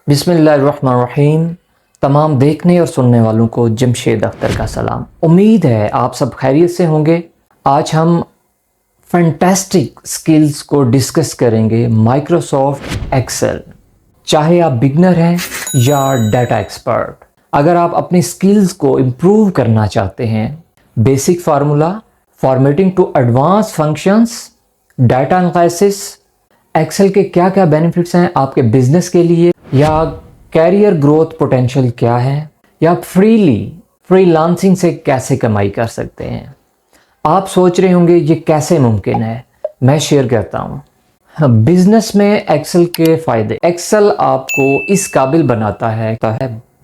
बिस्मिल्लाहिर्रहमानिर्रहीम। तमाम देखने और सुनने वालों को जमशेद अख्तर का सलाम। उम्मीद है आप सब खैरियत से होंगे। आज हम फैंटास्टिक स्किल्स को डिस्कस करेंगे माइक्रोसॉफ्ट एक्सेल। चाहे आप बिगनर हैं या डाटा एक्सपर्ट, अगर आप अपनी स्किल्स को इम्प्रूव करना चाहते हैं, basic formula, formatting to advance functions, data analysis, Excel के क्या क्या बेनिफिट्स हैं आपके बिजनेस के लिए, या कैरियर ग्रोथ पोटेंशियल क्या है, या फ्रीलांसिंग से कैसे कमाई कर सकते हैं। आप सोच रहे होंगे ये कैसे मुमकिन है, मैं शेयर करता हूँ। बिजनेस में एक्सेल के फायदे। एक्सेल आपको इस काबिल बनाता है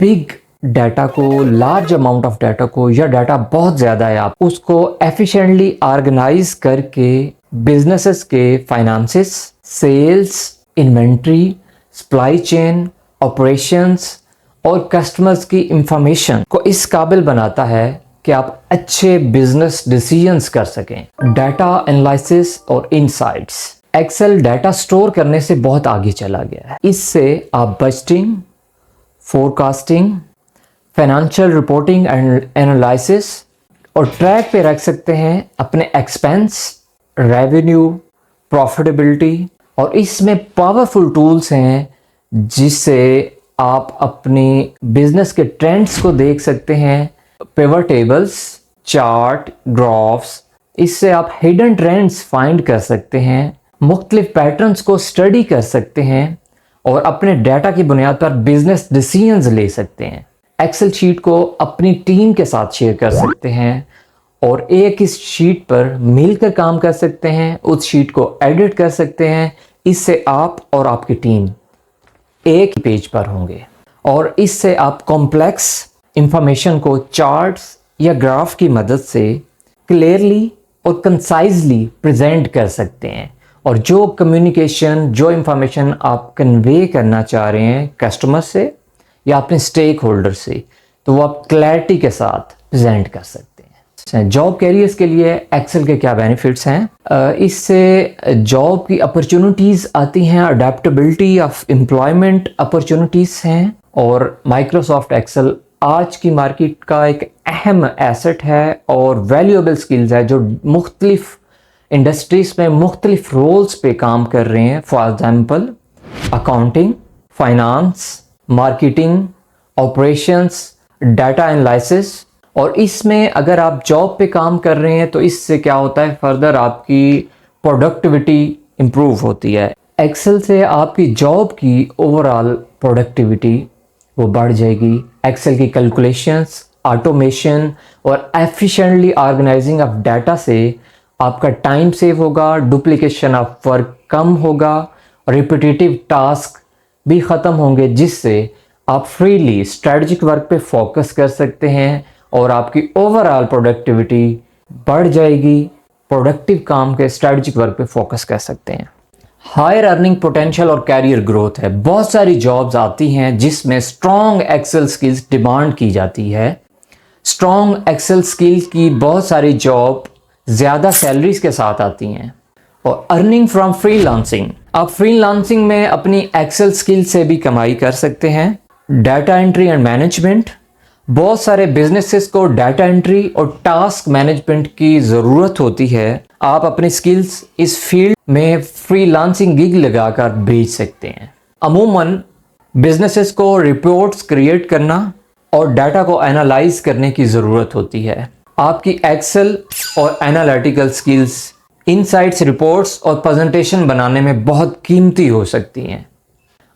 बिग डाटा को, लार्ज अमाउंट ऑफ डाटा को, या डाटा बहुत ज़्यादा है, आप उसको एफिशिएंटली ऑर्गेनाइज करके बिजनेसेस के finances, sales, inventory, supply chain, operations और कस्टमर्स की इंफॉर्मेशन को इस काबिल बनाता है कि आप अच्छे बिजनेस डिसीजंस कर सकें। डाटा एनालिसिस और इनसाइट्स। एक्सेल डाटा स्टोर करने से बहुत आगे चला गया है। इससे आप budgeting, forecasting, financial reporting and analysis और ट्रैक पे रख सकते हैं अपने एक्सपेंस, रेवेन्यू, प्रॉफिटेबिलिटी। और इसमें पावरफुल टूल्स हैं जिससे आप अपनी बिजनेस के ट्रेंड्स को देख सकते हैं। पिवट टेबल्स, चार्ट, ग्राफ्स, इससे आप हिडन ट्रेंड्स फाइंड कर सकते हैं, मुख्तलिफ पैटर्न्स को स्टडी कर सकते हैं और अपने डाटा की बुनियाद पर बिजनेस डिसीजंस ले सकते हैं। एक्सेल शीट को अपनी टीम के साथ शेयर कर सकते हैं और एक इस शीट पर मिलकर काम कर सकते हैं, उस शीट को एडिट कर सकते हैं। इससे आप और आपकी टीम एक ही पेज पर होंगे और इससे आप कॉम्प्लेक्स इंफॉर्मेशन को चार्ट्स या ग्राफ की मदद से क्लियरली और कंसाइजली प्रेजेंट कर सकते हैं। और जो कम्युनिकेशन, जो इंफॉर्मेशन आप कन्वे करना चाह रहे हैं कस्टमर से या अपने स्टेक होल्डर से, तो वो आप क्लैरिटी के साथ प्रेजेंट कर सकते हैं। जॉब कैरियर्स के लिए एक्सेल के क्या बेनिफिट्स हैं? इससे जॉब की अपॉर्चुनिटीज़ आती हैं, अडेप्टेबिलिटी ऑफ एम्प्लॉयमेंट अपॉर्चुनिटीज़ हैं। और माइक्रोसॉफ्ट एक्सेल आज की मार्केट का एक अहम एसेट है और वैल्यूएबल स्किल्स है जो मुख्तलिफ इंडस्ट्रीज़ में मुख्तलिफ रोल्स पे काम कर रहे हैं। For example accounting, finance, marketing, operations, data analysis. और इसमें अगर आप जॉब पे काम कर रहे हैं तो इससे क्या होता है, फर्दर आपकी प्रोडक्टिविटी इम्प्रूव होती है। एक्सेल से आपकी जॉब की ओवरऑल प्रोडक्टिविटी वो बढ़ जाएगी। एक्सेल की कैलकुलेशंस, ऑटोमेशन और एफिशिएंटली ऑर्गेनाइजिंग ऑफ डाटा से आपका टाइम सेव होगा, डुप्लीकेशन ऑफ वर्क कम होगा, रिपीटेटिव टास्क भी ख़त्म होंगे, जिससे आप फ्रीली स्ट्रेटजिक वर्क पे फोकस कर सकते हैं और आपकी ओवरऑल प्रोडक्टिविटी बढ़ जाएगी। प्रोडक्टिव काम के स्ट्रेटजिक वर्क पे फोकस कर सकते हैं। हायर अर्निंग पोटेंशियल और कैरियर ग्रोथ है। बहुत सारी जॉब्स आती हैं जिसमें स्ट्रॉन्ग एक्सेल स्किल्स डिमांड की जाती है। स्ट्रॉन्ग एक्सेल स्किल्स की बहुत सारी जॉब ज़्यादा सैलरीज के साथ आती हैं। और अर्निंग फ्रॉम फ्रीलांसिंग, आप फ्रीलांसिंग में अपनी एक्सेल स्किल से भी कमाई कर सकते हैं। डाटा एंट्री एंड मैनेजमेंट, बहुत सारे बिजनेसेस को डाटा एंट्री और टास्क मैनेजमेंट की ज़रूरत होती है। आप अपनी स्किल्स इस फील्ड में फ्रीलांसिंग गिग लगाकर बेच सकते हैं। अमूमन बिजनेसेस को रिपोर्ट्स क्रिएट करना और डाटा को एनालाइज करने की ज़रूरत होती है। आपकी एक्सेल और एनालिटिकल स्किल्स इनसाइट्स, रिपोर्ट्स और प्रेजेंटेशन बनाने में बहुत कीमती हो सकती हैं।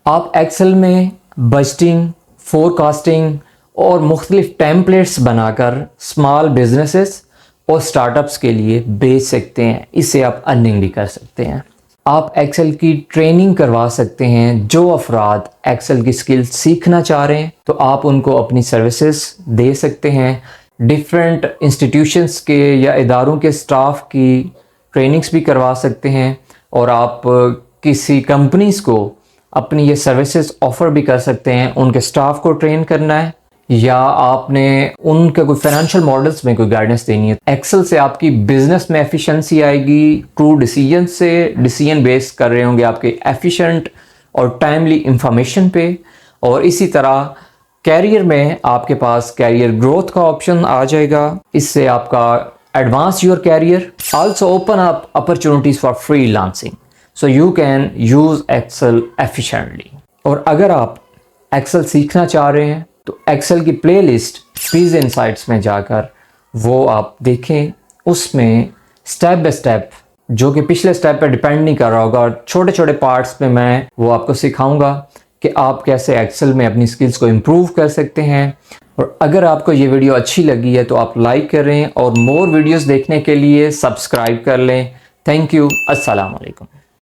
आप एक्सेल में बजटिंग, फोरकास्टिंग और मुख्तलिफ टेम्पलेट्स बनाकर स्मॉल बिजनेसेस और स्टार्टअप्स के लिए बेच सकते हैं। इससे आप अर्निंग भी कर सकते हैं। आप एक्सेल की ट्रेनिंग करवा सकते हैं। जो अफराद एक्सेल की स्किल्स सीखना चाह रहे हैं तो आप उनको अपनी सर्विसेज दे सकते हैं। डिफरेंट इंस्टीट्यूशंस के या इदारों के स्टाफ की ट्रेनिंग्स भी करवा सकते हैं और आप किसी कंपनीज़ को अपनी ये सर्विसेज ऑफ़र भी कर सकते हैं। उनके स्टाफ को ट्रेन करना है या आपने उनके कोई फाइनेंशियल मॉडल्स में कोई गाइडेंस देनी है। एक्सेल से आपकी बिजनेस में एफिशिएंसी आएगी। ट्रू डिसीजन से डिसीजन बेस कर रहे होंगे आपके एफिशिएंट और टाइमली इंफॉर्मेशन पे। और इसी तरह कैरियर में आपके पास कैरियर ग्रोथ का ऑप्शन आ जाएगा। इससे आपका advance your career, also open up opportunities for freelancing, so you can use Excel efficiently. और अगर आप एक्सेल सीखना चाह रहे हैं तो एक्सेल की प्लेलिस्ट क्विज इनसाइट्स में जाकर वो आप देखें। उसमें स्टेप बाय स्टेप, जो कि पिछले स्टेप पे डिपेंड नहीं कर रहा होगा, और छोटे छोटे पार्ट्स में मैं वो आपको सिखाऊंगा कि आप कैसे एक्सेल में अपनी स्किल्स को इम्प्रूव कर सकते हैं। और अगर आपको ये वीडियो अच्छी लगी है तो आप लाइक करें और मोर वीडियोस देखने के लिए सब्सक्राइब कर लें। Thank you. अस्सलाम वालेकुम।